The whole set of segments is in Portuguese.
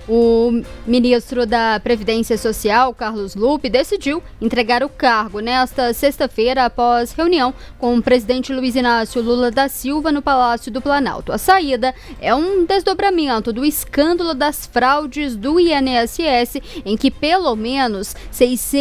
O ministro da Previdência Social, Carlos Lupe, decidiu entregar o cargo nesta sexta-feira após reunião com o presidente Luiz Inácio Lula da Silva no Palácio do Planalto. A saída é um desdobramento do escândalo das fraudes do INSS, em que pelo menos 6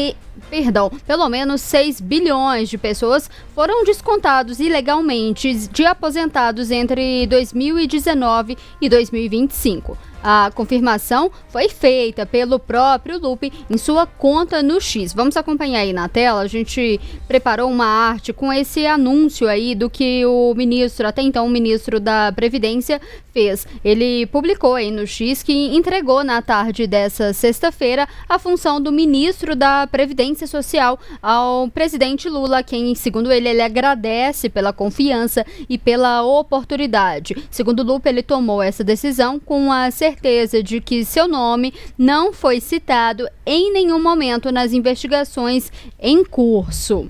bilhões de pessoas foram descontados ilegalmente de aposentados entre 2019 e 2025. A confirmação foi feita pelo próprio Lupe em sua conta no X. Vamos acompanhar aí na tela. A gente preparou uma arte com esse anúncio aí do que o ministro, até então o ministro da Previdência, fez. Ele publicou aí no X que entregou na tarde dessa sexta-feira a função do ministro da Previdência Social ao presidente Lula, quem, segundo ele agradece pela confiança e pela oportunidade. Segundo Lupe, ele tomou essa decisão com a certeza de que seu nome não foi citado em nenhum momento nas investigações em curso.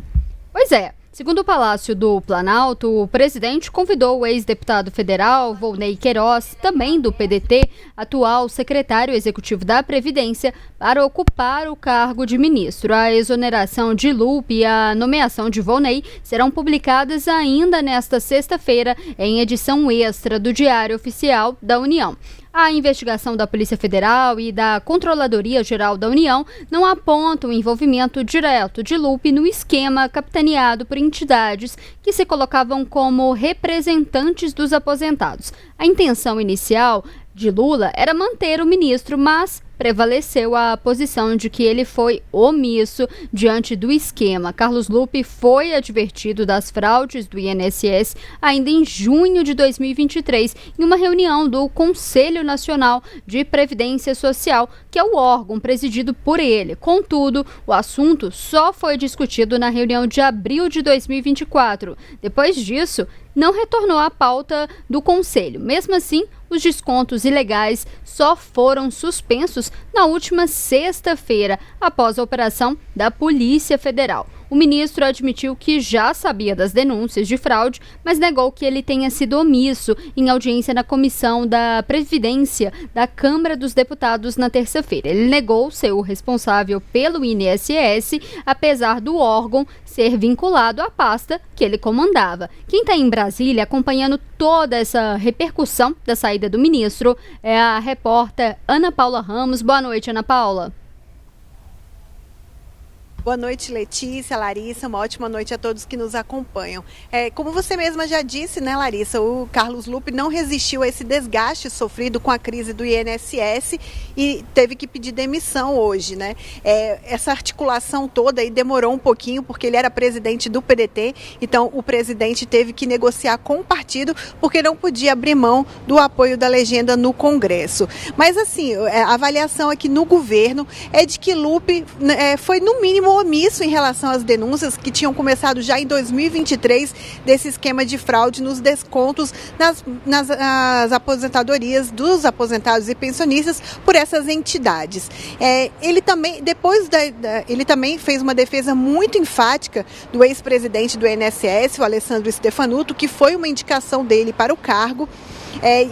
Pois é. Segundo o Palácio do Planalto, o presidente convidou o ex-deputado federal Volney Queiroz, também do PDT, atual secretário executivo da Previdência, para ocupar o cargo de ministro. A exoneração de Lupe e a nomeação de Volney serão publicadas ainda nesta sexta-feira em edição extra do Diário Oficial da União. A investigação da Polícia Federal e da Controladoria Geral da União não apontam o envolvimento direto de Lupe no esquema capitaneado por entidades que se colocavam como representantes dos aposentados. A intenção inicial de Lula era manter o ministro, mas prevaleceu a posição de que ele foi omisso diante do esquema. Carlos Lupe foi advertido das fraudes do INSS ainda em junho de 2023, em uma reunião do Conselho Nacional de Previdência Social, que é o órgão presidido por ele. Contudo, o assunto só foi discutido na reunião de abril de 2024. Depois disso, não retornou à pauta do Conselho. Mesmo assim, os descontos ilegais só foram suspensos na última sexta-feira, após a operação da Polícia Federal. O ministro admitiu que já sabia das denúncias de fraude, mas negou que ele tenha sido omisso em audiência na Comissão da Previdência da Câmara dos Deputados na terça-feira. Ele negou ser o responsável pelo INSS, apesar do órgão ser vinculado à pasta que ele comandava. Quem está em Brasília acompanhando toda essa repercussão da saída do ministro é a repórter Ana Paula Ramos. Boa noite, Ana Paula. Boa noite, Letícia, Larissa, uma ótima noite a todos que nos acompanham. Como você mesma já disse, né, Larissa, o Carlos Lupe não resistiu a esse desgaste sofrido com a crise do INSS e teve que pedir demissão hoje, né? Essa articulação toda aí demorou um pouquinho, porque ele era presidente do PDT, então o presidente teve que negociar com o partido, porque não podia abrir mão do apoio da legenda no Congresso. Mas assim, a avaliação aqui no governo é de que Lupe foi no mínimo omisso em relação às denúncias que tinham começado já em 2023 desse esquema de fraude nos descontos nas aposentadorias dos aposentados e pensionistas por essas entidades. Ele também fez uma defesa muito enfática do ex-presidente do INSS, o Alessandro Stefanuto, que foi uma indicação dele para o cargo.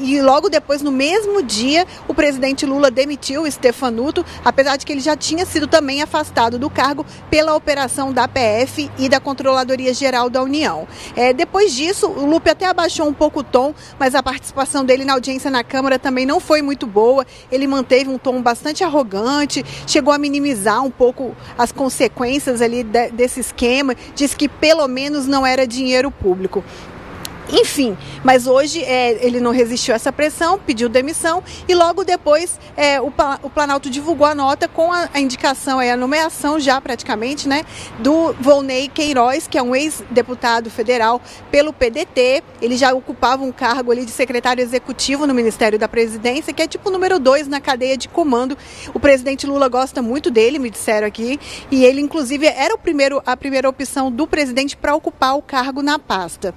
E logo depois, no mesmo dia, o presidente Lula demitiu o Stefanuto, apesar de que ele já tinha sido também afastado do cargo pela operação da PF e da Controladoria Geral da União. Depois disso, o Lupe até abaixou um pouco o tom, mas a participação dele na audiência na Câmara também não foi muito boa. Ele manteve um tom bastante arrogante, chegou a minimizar um pouco as consequências ali desse esquema, disse que pelo menos não era dinheiro público. Enfim, mas hoje ele não resistiu a essa pressão, pediu demissão e logo depois o Planalto divulgou a nota com a indicação, a nomeação já praticamente, né, do Volney Queiroz, que é um ex-deputado federal pelo PDT. Ele já ocupava um cargo ali de secretário executivo no Ministério da Presidência, que é tipo o número 2 na cadeia de comando. O presidente Lula gosta muito dele, me disseram aqui, e ele inclusive era a primeira opção do presidente para ocupar o cargo na pasta.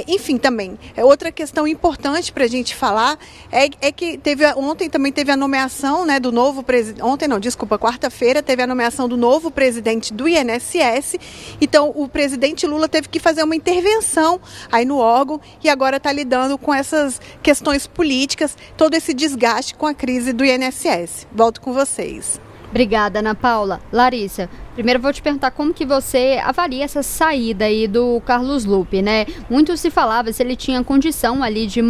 Enfim, também, outra questão importante para a gente falar é que ontem também teve a nomeação, né, do novo presidente, quarta-feira teve a nomeação do novo presidente do INSS, então o presidente Lula teve que fazer uma intervenção aí no órgão e agora está lidando com essas questões políticas, todo esse desgaste com a crise do INSS. Volto com vocês. Obrigada, Ana Paula. Larissa, primeiro vou te perguntar como que você avalia essa saída aí do Carlos Lupe, né? Muito se falava se ele tinha condição ali de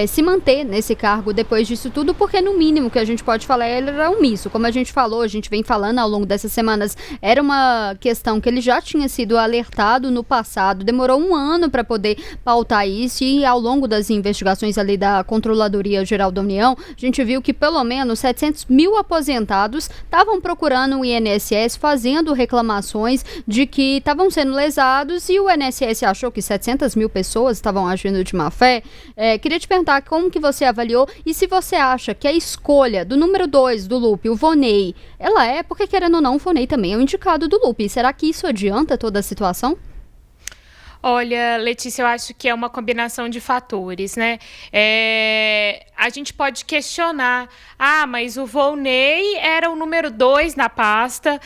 se manter nesse cargo depois disso tudo, porque no mínimo que a gente pode falar, ele era omisso. Como a gente falou, a gente vem falando ao longo dessas semanas, era uma questão que ele já tinha sido alertado no passado, demorou um ano para poder pautar isso e ao longo das investigações ali da Controladoria Geral da União, a gente viu que pelo menos 700 mil aposentados estavam procurando o INSS, fazendo reclamações de que estavam sendo lesados e o INSS achou que 700 mil pessoas estavam agindo de má fé. Queria te perguntar como que você avaliou e se você acha que a escolha do número 2 do Lupe, o Vonei, ela porque querendo ou não, o Vonei também é o indicado do Lupe. Será que isso adianta toda a situação? Olha, Letícia, eu acho que é uma combinação de fatores, né? A gente pode questionar, mas o Volney era o número 2 na pasta,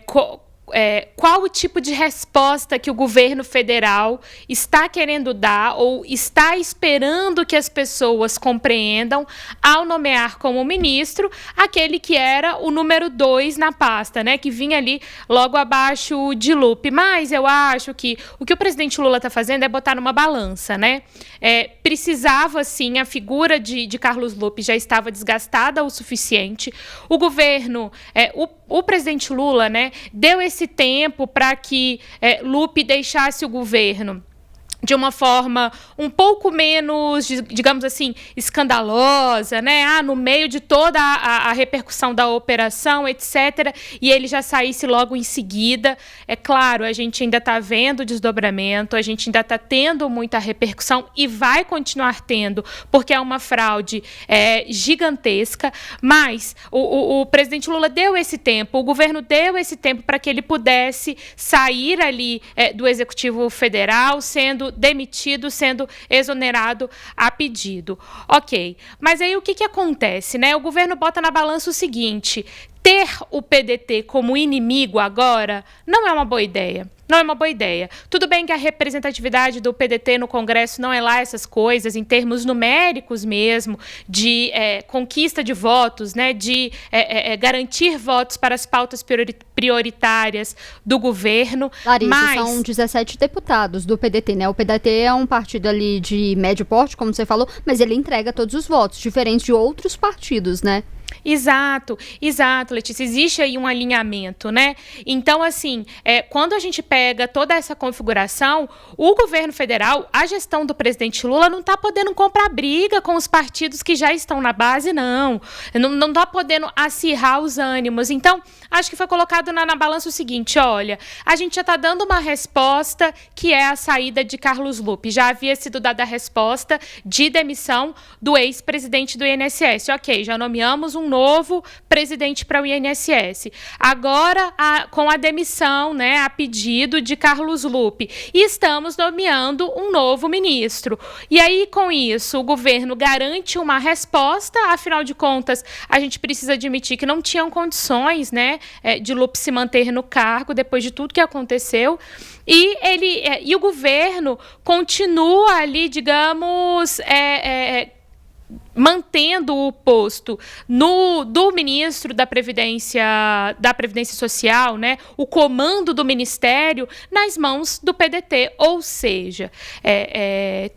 qual o tipo de resposta que o governo federal está querendo dar ou está esperando que as pessoas compreendam ao nomear como ministro aquele que era o número 2 na pasta, né, que vinha ali logo abaixo de Lupe. Mas eu acho que o que o presidente Lula está fazendo é botar numa balança, né? Precisava, sim, a figura de Carlos Lupe já estava desgastada o suficiente. O governo, o presidente Lula, né, deu esse tempo para que Lupe deixasse o governo de uma forma um pouco menos, digamos assim, escandalosa, né? No meio de toda a repercussão da operação, etc., e ele já saísse logo em seguida. É claro, a gente ainda está vendo desdobramento, a gente ainda está tendo muita repercussão e vai continuar tendo, porque é uma fraude gigantesca, mas o presidente Lula deu esse tempo, o governo deu esse tempo para que ele pudesse sair ali do Executivo Federal, sendo demitido, sendo exonerado a pedido. Ok, mas aí o que acontece, né? O governo bota na balança o seguinte: ter o PDT como inimigo agora não é uma boa ideia. Não é uma boa ideia. Tudo bem que a representatividade do PDT no Congresso não é lá essas coisas, em termos numéricos mesmo, de conquista de votos, né, de garantir votos para as pautas prioritárias do governo. Larissa, mas são 17 deputados do PDT, né? O PDT é um partido ali de médio porte, como você falou, mas ele entrega todos os votos, diferente de outros partidos, né? Exato, Letícia, existe aí um alinhamento, né? Então, assim, quando a gente pega toda essa configuração, o governo federal, a gestão do presidente Lula não está podendo comprar briga com os partidos que já estão na base, não está podendo acirrar os ânimos. Então, acho que foi colocado na balança o seguinte: olha, a gente já está dando uma resposta que é a saída de Carlos Lupe. Já havia sido dada a resposta de demissão do ex-presidente do INSS. Ok, já nomeamos um novo presidente para o INSS. Agora, com a demissão, né, a pedido de Carlos Lupe, e estamos nomeando um novo ministro. E aí, com isso, o governo garante uma resposta, afinal de contas, a gente precisa admitir que não tinham condições, né, de Lupe se manter no cargo depois de tudo que aconteceu. E o governo continua ali, digamos, mantendo o posto do ministro da Previdência Social, né, o comando do ministério nas mãos do PDT, ou seja,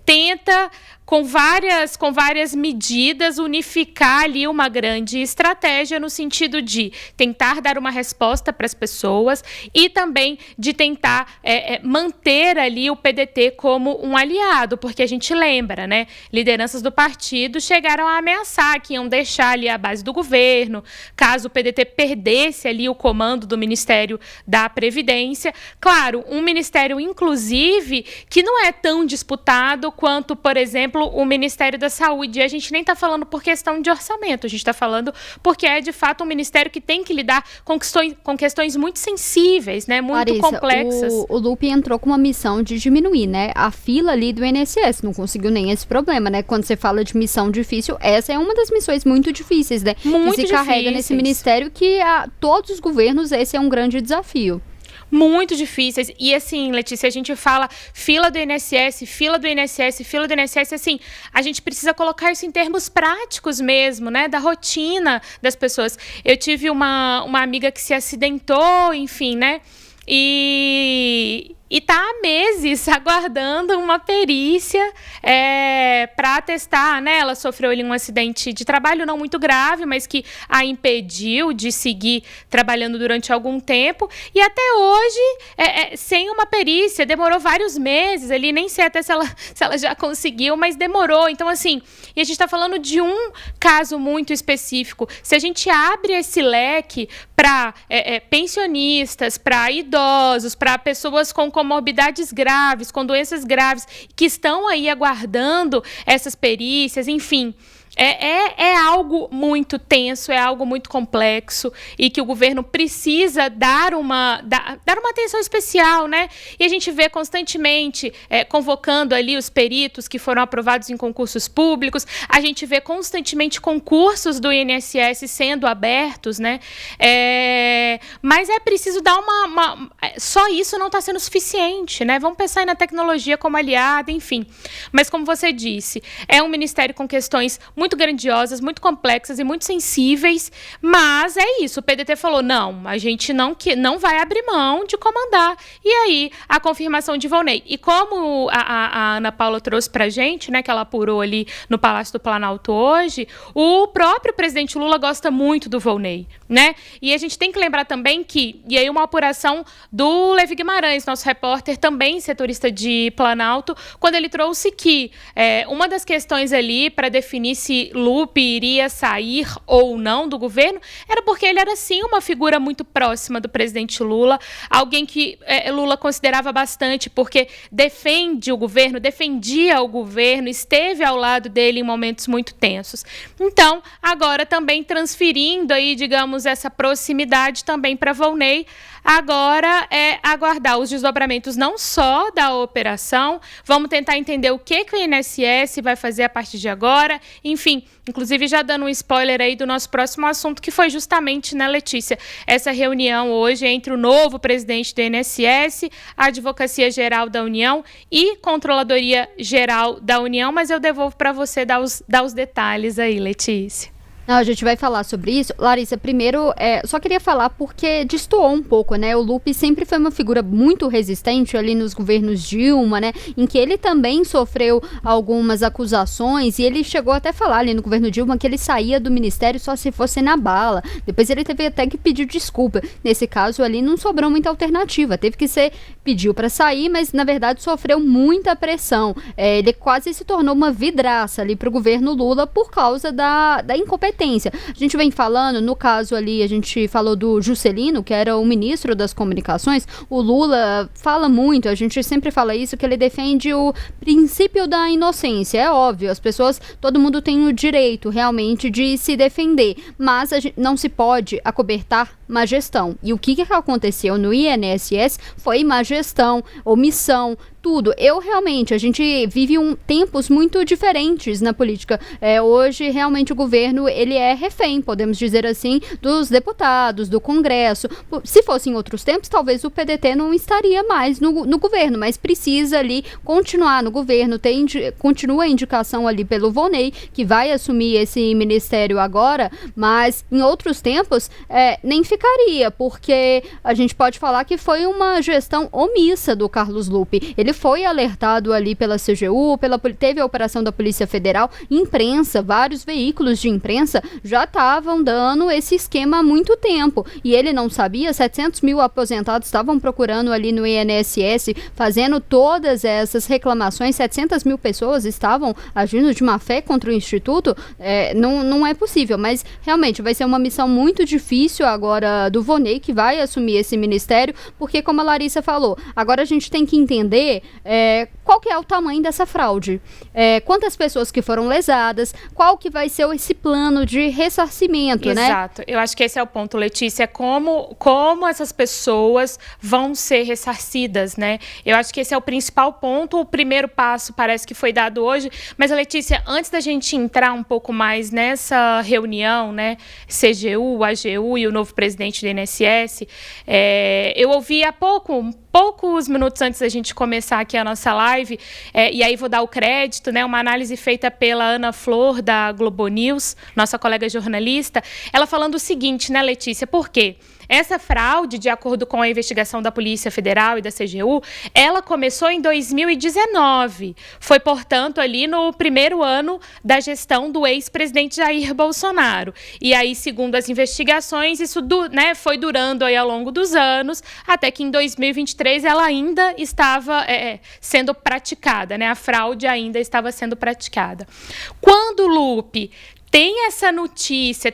tenta com várias medidas unificar ali uma grande estratégia no sentido de tentar dar uma resposta para as pessoas e também de tentar manter ali o PDT como um aliado, porque a gente lembra, né, lideranças do partido chegaram chegaram a ameaçar que iam deixar ali a base do governo, caso o PDT perdesse ali o comando do Ministério da Previdência. Claro, um ministério, inclusive, que não é tão disputado quanto, por exemplo, o Ministério da Saúde. E a gente nem está falando por questão de orçamento, a gente está falando porque é, de fato, um ministério que tem que lidar com questões muito sensíveis, né, muito Larissa, complexas. O Lupe entrou com uma missão de diminuir, né, a fila ali do INSS, não conseguiu nem esse problema, né, quando você fala de missão difícil, essa é uma das missões muito difíceis, né, muito que se carrega nesse ministério, que a todos os governos esse é um grande desafio. Muito difíceis. E assim, Letícia, a gente fala fila do INSS, fila do INSS, fila do INSS, assim, a gente precisa colocar isso em termos práticos mesmo, né, da rotina das pessoas. Eu tive uma amiga que se acidentou, enfim, né, e está há meses aguardando uma perícia para atestar, né? Ela sofreu ali um acidente de trabalho não muito grave, mas que a impediu de seguir trabalhando durante algum tempo. E até hoje, sem uma perícia, demorou vários meses ali, nem sei até se ela já conseguiu, mas demorou. Então, assim, e a gente está falando de um caso muito específico. Se a gente abre esse leque para pensionistas, para idosos, para pessoas com comorbidades graves, com doenças graves, que estão aí aguardando essas perícias, enfim. É algo muito tenso, é algo muito complexo e que o governo precisa dar uma atenção especial, né? E a gente vê constantemente convocando ali os peritos que foram aprovados em concursos públicos, a gente vê constantemente concursos do INSS sendo abertos, né? Mas é preciso dar só isso não está sendo suficiente, né? Vamos pensar na tecnologia como aliada, enfim. Mas como você disse, é um ministério com questões muito grandiosas, muito complexas e muito sensíveis, mas é isso, o PDT falou, não, a gente não vai abrir mão de comandar. E aí, a confirmação de Volney. E como a Ana Paula trouxe pra gente, né, que ela apurou ali no Palácio do Planalto hoje, o próprio presidente Lula gosta muito do Volney, né? E a gente tem que lembrar também que, e aí uma apuração do Levi Guimarães, nosso repórter, também setorista de Planalto, quando ele trouxe que uma das questões ali para definir se Lupe iria sair ou não do governo, era porque ele era, sim, uma figura muito próxima do presidente Lula, alguém que Lula considerava bastante, porque defendia o governo, esteve ao lado dele em momentos muito tensos. Então, agora também transferindo aí, digamos, essa proximidade também para Volney, agora é aguardar os desdobramentos não só da operação, vamos tentar entender o que o INSS vai fazer a partir de agora, enfim, inclusive já dando um spoiler aí do nosso próximo assunto, que foi justamente, né, Letícia, essa reunião hoje entre o novo presidente do INSS, a Advocacia Geral da União e Controladoria Geral da União, mas eu devolvo para você dar os detalhes aí, Letícia. Não, a gente vai falar sobre isso. Larissa, primeiro, só queria falar porque destoou um pouco, né? O Lupe sempre foi uma figura muito resistente ali nos governos Dilma, né? Em que ele também sofreu algumas acusações e ele chegou até a falar ali no governo Dilma que ele saía do ministério só se fosse na bala. Depois ele teve até que pedir desculpa. Nesse caso ali não sobrou muita alternativa. Pediu para sair, mas na verdade sofreu muita pressão. Ele quase se tornou uma vidraça ali para o governo Lula por causa da incompetência. A gente vem falando, no caso ali, a gente falou do Juscelino, que era o ministro das comunicações. O Lula fala muito, a gente sempre fala isso, que ele defende o princípio da inocência. É óbvio, todo mundo tem o direito realmente de se defender, mas não se pode acobertar má gestão. E o que aconteceu no INSS foi má gestão, omissão, tudo. A gente vive tempos muito diferentes na política. Hoje, realmente, o governo, ele é refém, podemos dizer assim, dos deputados, do Congresso. Se fosse em outros tempos, talvez o PDT não estaria mais no governo, mas precisa ali continuar no governo, continua a indicação ali pelo Volney, que vai assumir esse ministério agora, mas em outros tempos, nem fica ficaria, porque a gente pode falar que foi uma gestão omissa do Carlos Lupe. Ele foi alertado ali pela CGU, teve a operação da Polícia Federal, imprensa, vários veículos de imprensa já estavam dando esse esquema há muito tempo. E ele não sabia, 700 mil aposentados estavam procurando ali no INSS, fazendo todas essas reclamações, 700 mil pessoas estavam agindo de má fé contra o Instituto. Não é possível, mas realmente vai ser uma missão muito difícil agora do Voney, que vai assumir esse ministério, porque como a Larissa falou, agora a gente tem que entender qual que é o tamanho dessa fraude, quantas pessoas que foram lesadas, qual que vai ser esse plano de ressarcimento, né? Exato, eu acho que esse é o ponto, Letícia, como essas pessoas vão ser ressarcidas, né? Eu acho que esse é o principal ponto, o primeiro passo parece que foi dado hoje, mas, Letícia, antes da gente entrar um pouco mais nessa reunião, né, CGU, AGU e o novo presidente do INSS, eu ouvi há poucos minutos antes da gente começar aqui a nossa live, e aí vou dar o crédito, né, uma análise feita pela Ana Flor, da Globo News, nossa colega jornalista, ela falando o seguinte, né, Letícia, por quê? Essa fraude, de acordo com a investigação da Polícia Federal e da CGU, ela começou em 2019. Foi, portanto, ali no primeiro ano da gestão do ex-presidente Jair Bolsonaro. E aí, segundo as investigações, isso foi durando aí ao longo dos anos, até que em 2023 ela ainda estava sendo praticada, né? A fraude ainda estava sendo praticada. Quando o Lupe tem essa notícia,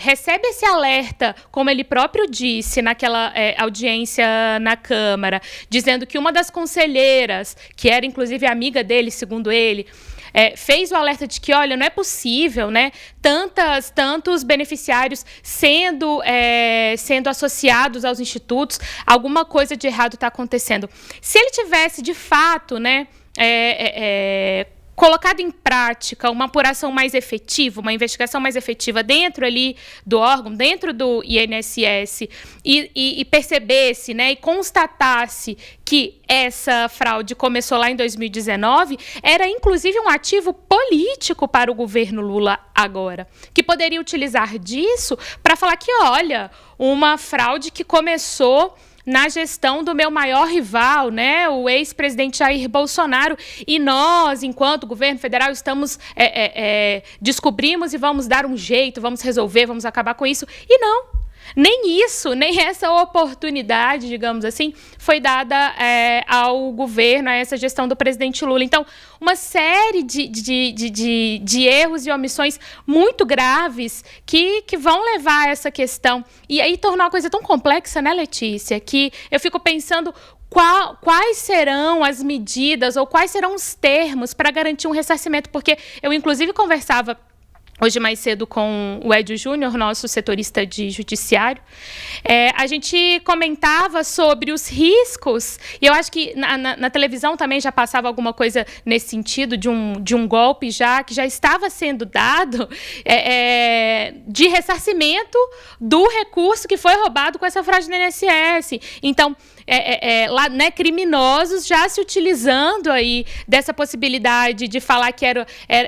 recebe esse alerta, como ele próprio disse naquela audiência na Câmara, dizendo que uma das conselheiras, que era inclusive amiga dele, segundo ele, fez o alerta de que, olha, não é possível, né, tantos beneficiários sendo associados aos institutos, alguma coisa de errado está acontecendo. Se ele tivesse, de fato, né, colocado em prática uma apuração mais efetiva, uma investigação mais efetiva dentro ali do órgão, dentro do INSS, e percebesse, né, e constatasse que essa fraude começou lá em 2019, era inclusive um ativo político para o governo Lula agora, que poderia utilizar disso para falar que, olha, uma fraude que começou na gestão do meu maior rival, né, o ex-presidente Jair Bolsonaro, e nós, enquanto governo federal, descobrimos e vamos dar um jeito, vamos resolver, vamos acabar com isso. E não, nem isso, nem essa oportunidade, digamos assim, foi dada ao governo, a essa gestão do presidente Lula. Então, uma série de erros e omissões muito graves que vão levar a essa questão. E aí tornou a coisa tão complexa, né, Letícia, que eu fico pensando quais serão as medidas ou quais serão os termos para garantir um ressarcimento, porque eu, inclusive, conversava hoje mais cedo com o Edio Júnior, nosso setorista de judiciário, a gente comentava sobre os riscos, e eu acho que na televisão também já passava alguma coisa nesse sentido, de um golpe que já estava sendo dado, de ressarcimento do recurso que foi roubado com essa fraude do INSS. Então, lá, né, criminosos já se utilizando aí dessa possibilidade de falar que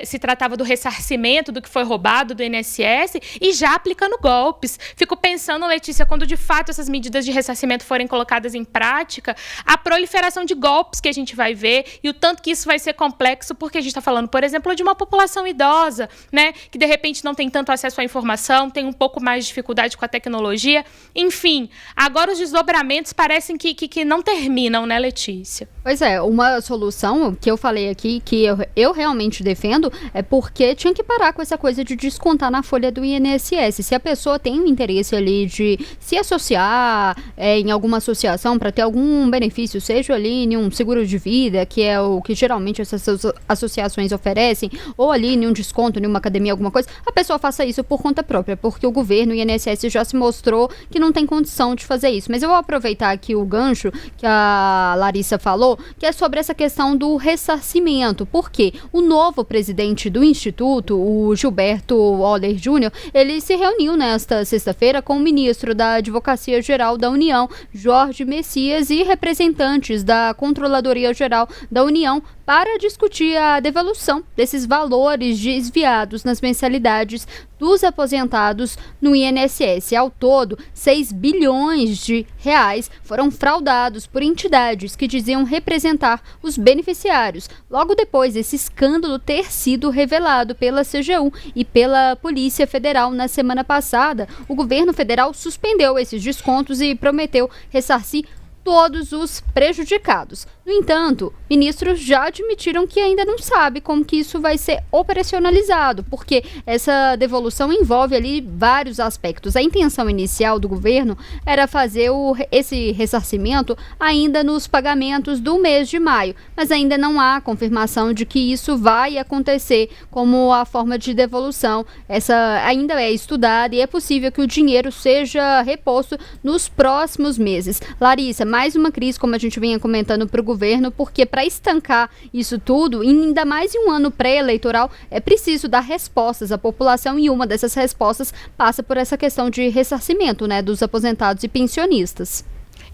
se tratava do ressarcimento do que foi roubado do INSS e já aplicando golpes. Fico pensando, Letícia, quando de fato essas medidas de ressarcimento forem colocadas em prática, a proliferação de golpes que a gente vai ver e o tanto que isso vai ser complexo, porque a gente está falando, por exemplo, de uma população idosa, né, que de repente não tem tanto acesso à informação, tem um pouco mais de dificuldade com a tecnologia. Enfim, agora os desdobramentos parecem que não terminam, né, Letícia? Pois é, uma solução que eu falei aqui, que eu realmente defendo, é porque tinha que parar com essa coisa de descontar na folha do INSS. Se a pessoa tem um interesse ali de se associar em alguma associação para ter algum benefício, seja ali em um seguro de vida, que é o que geralmente essas associações oferecem, ou ali em um desconto, em uma academia, alguma coisa, a pessoa faça isso por conta própria, porque o governo, o INSS, já se mostrou que não tem condição de fazer isso. Mas eu vou aproveitar aqui o gancho que a Larissa falou, que é sobre essa questão do ressarcimento, porque o novo presidente do Instituto, o Gilberto Oller Júnior, ele se reuniu nesta sexta-feira com o ministro da Advocacia Geral da União, Jorge Messias, e representantes da Controladoria Geral da União para discutir a devolução desses valores desviados nas mensalidades dos aposentados no INSS. Ao todo, 6 bilhões de reais foram fraudados por entidades que diziam representar os beneficiários, logo depois desse escândalo ter sido revelado pela CGU e pela Polícia Federal na semana passada. O governo federal suspendeu esses descontos e prometeu ressarcir todos os prejudicados. No entanto, ministros já admitiram que ainda não sabe como que isso vai ser operacionalizado, porque essa devolução envolve ali vários aspectos. A intenção inicial do governo era fazer esse ressarcimento ainda nos pagamentos do mês de maio, mas ainda não há confirmação de que isso vai acontecer como a forma de devolução. Essa ainda é estudada e é possível que o dinheiro seja reposto nos próximos meses. Larissa, mais uma crise, como a gente vinha comentando, para o governo, porque para estancar isso tudo, ainda mais em um ano pré-eleitoral, é preciso dar respostas à população e uma dessas respostas passa por essa questão de ressarcimento, né, dos aposentados e pensionistas.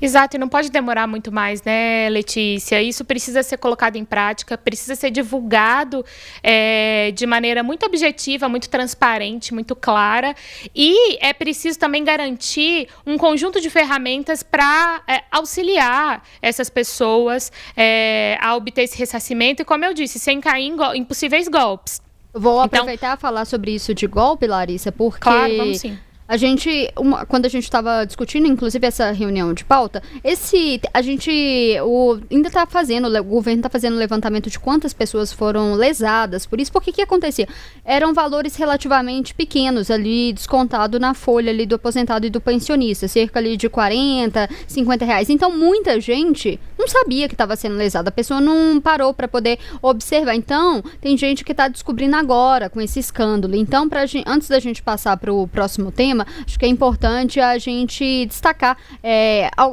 Exato, e não pode demorar muito mais, né, Letícia? Isso precisa ser colocado em prática, precisa ser divulgado de maneira muito objetiva, muito transparente, muito clara. E é preciso também garantir um conjunto de ferramentas para auxiliar essas pessoas a obter esse ressarcimento e, como eu disse, sem cair em possíveis golpes. Vou aproveitar e falar sobre isso de golpe, Larissa, porque... Claro, vamos sim. Quando a gente estava discutindo, inclusive, essa reunião de pauta, ainda está fazendo, o governo está fazendo um levantamento de quantas pessoas foram lesadas por isso. Porque que acontecia? Eram valores relativamente pequenos ali, descontado na folha ali do aposentado e do pensionista, cerca ali de 40, 50 reais. Então, muita gente não sabia que estava sendo lesada, a pessoa não parou para poder observar. Então, tem gente que está descobrindo agora com esse escândalo. Então, antes da gente passar para o próximo tema, acho que é importante a gente destacar,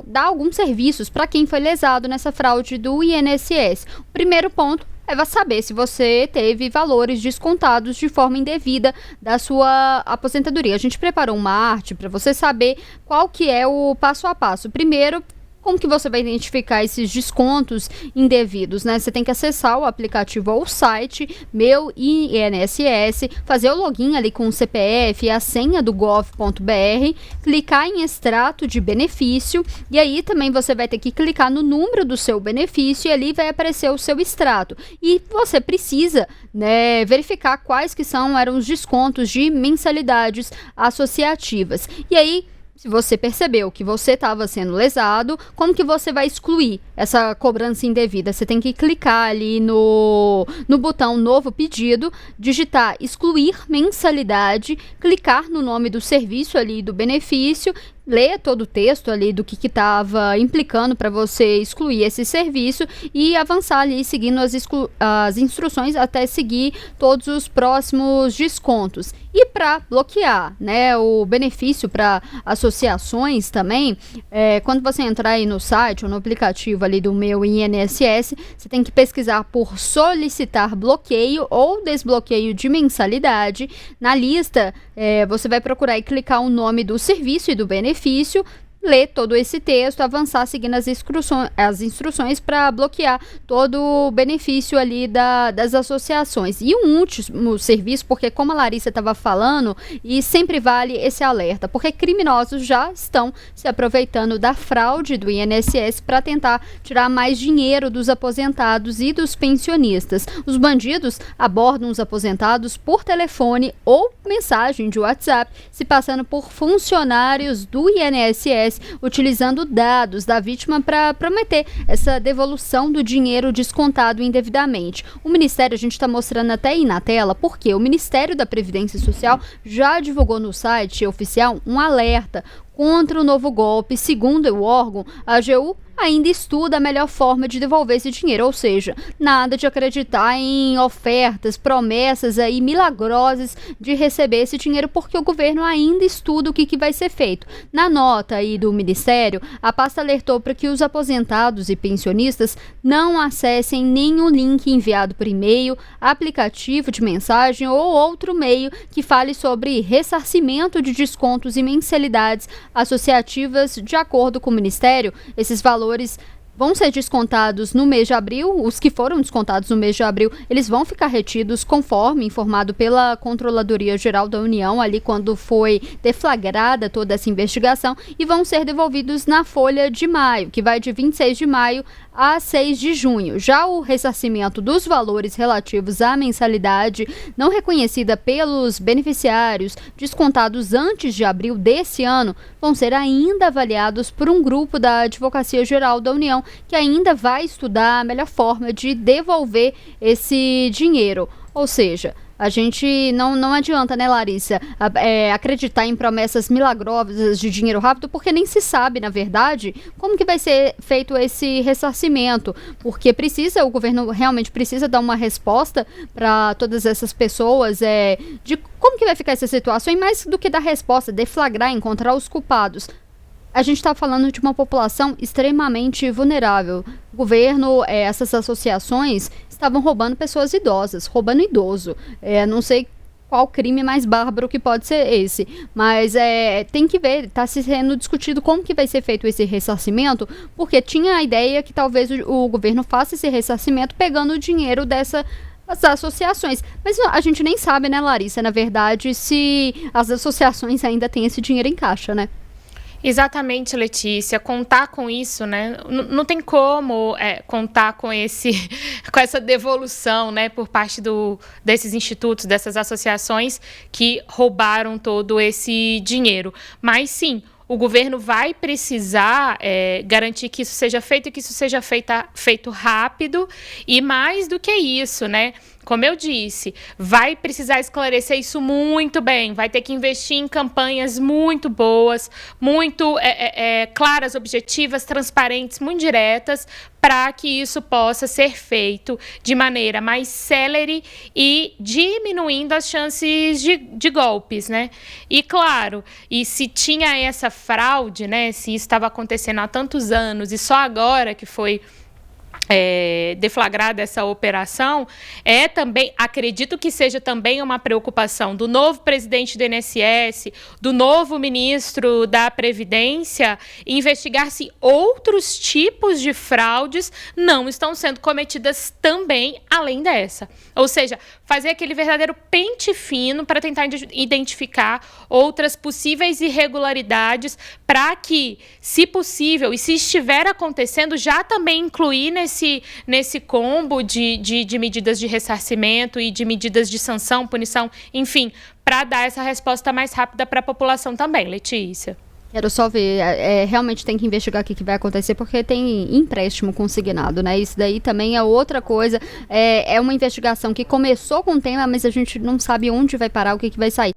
dar alguns serviços para quem foi lesado nessa fraude do INSS. O primeiro ponto é saber se você teve valores descontados de forma indevida da sua aposentadoria. A gente preparou uma arte para você saber qual que é o passo a passo. Primeiro, como que você vai identificar esses descontos indevidos, né? Você tem que acessar o aplicativo ou o site Meu INSS, fazer o login ali com o CPF e a senha do gov.br, clicar em extrato de benefício e aí também você vai ter que clicar no número do seu benefício e ali vai aparecer o seu extrato. E você precisa, né, verificar quais que eram os descontos de mensalidades associativas. E aí, se você percebeu que você estava sendo lesado, como que você vai excluir essa cobrança indevida? Você tem que clicar ali no botão Novo Pedido, digitar Excluir Mensalidade, clicar no nome do serviço ali do benefício, ler todo o texto ali do que estava implicando para você excluir esse serviço e avançar ali seguindo as instruções até seguir todos os próximos descontos. E para bloquear, né, o benefício para associações também, quando você entrar aí no site ou no aplicativo ali do Meu INSS, você tem que pesquisar por solicitar bloqueio ou desbloqueio de mensalidade. Na lista, você vai procurar e clicar o nome do serviço e do benefício, ler todo esse texto, avançar seguindo as instruções para bloquear todo o benefício ali das associações. E um último serviço, porque como a Larissa estava falando, e sempre vale esse alerta, porque criminosos já estão se aproveitando da fraude do INSS para tentar tirar mais dinheiro dos aposentados e dos pensionistas. Os bandidos abordam os aposentados por telefone ou mensagem de WhatsApp, se passando por funcionários do INSS, utilizando dados da vítima para prometer essa devolução do dinheiro descontado indevidamente. O Ministério, a gente está mostrando até aí na tela, porque o Ministério da Previdência Social já divulgou no site oficial um alerta contra o novo golpe. Segundo o órgão, a AGU ainda estuda a melhor forma de devolver esse dinheiro, ou seja, nada de acreditar em ofertas, promessas aí milagrosas de receber esse dinheiro, porque o governo ainda estuda o que vai ser feito. Na nota aí do Ministério, a pasta alertou para que os aposentados e pensionistas não acessem nenhum link enviado por e-mail, aplicativo de mensagem ou outro meio que fale sobre ressarcimento de descontos e mensalidades associativas. De acordo com o Ministério, esses valores vão ser descontados no mês de abril. Os que foram descontados no mês de abril, eles vão ficar retidos conforme informado pela Controladoria Geral da União, ali quando foi deflagrada toda essa investigação, e vão ser devolvidos na folha de maio, que vai de 26 de maio a 6 de junho. Já o ressarcimento dos valores relativos à mensalidade não reconhecida pelos beneficiários descontados antes de abril desse ano vão ser ainda avaliados por um grupo da Advocacia Geral da União, que ainda vai estudar a melhor forma de devolver esse dinheiro. Ou seja, a gente não adianta, né, Larissa, acreditar em promessas milagrosas de dinheiro rápido, porque nem se sabe, na verdade, como que vai ser feito esse ressarcimento, porque o governo realmente precisa dar uma resposta para todas essas pessoas, de como que vai ficar essa situação, e mais do que dar resposta, deflagrar, encontrar os culpados. A gente está falando de uma população extremamente vulnerável. O governo, essas associações estavam roubando pessoas idosas, roubando idoso. Não sei qual crime mais bárbaro que pode ser esse, mas tem que ver, está sendo discutido como que vai ser feito esse ressarcimento, porque tinha a ideia que talvez o governo faça esse ressarcimento pegando o dinheiro dessas associações. Mas a gente nem sabe, né, Larissa, na verdade, se as associações ainda têm esse dinheiro em caixa, né? Exatamente, Letícia, contar com isso, né? Não tem como contar com essa devolução, né, por parte desses institutos, dessas associações que roubaram todo esse dinheiro. Mas sim, o governo vai precisar garantir que isso seja feito e que isso seja feito rápido, e mais do que isso, né? Como eu disse, vai precisar esclarecer isso muito bem, vai ter que investir em campanhas muito boas, muito claras, objetivas, transparentes, muito diretas, para que isso possa ser feito de maneira mais célere e diminuindo as chances de golpes, né? E claro, e se tinha essa fraude, né, se isso estava acontecendo há tantos anos e só agora que foi deflagrada essa operação, acredito que seja também uma preocupação do novo presidente do INSS, do novo ministro da Previdência, investigar se outros tipos de fraudes não estão sendo cometidas também, além dessa. Ou seja, fazer aquele verdadeiro pente fino para tentar identificar outras possíveis irregularidades, para que, se possível, e se estiver acontecendo, já também incluir nesse combo de medidas de ressarcimento e de medidas de sanção, punição, enfim, para dar essa resposta mais rápida para a população também, Letícia. Quero só ver, realmente tem que investigar o que vai acontecer, porque tem empréstimo consignado, né? Isso daí também é outra coisa, é uma investigação que começou com o tema, mas a gente não sabe onde vai parar, o que vai sair.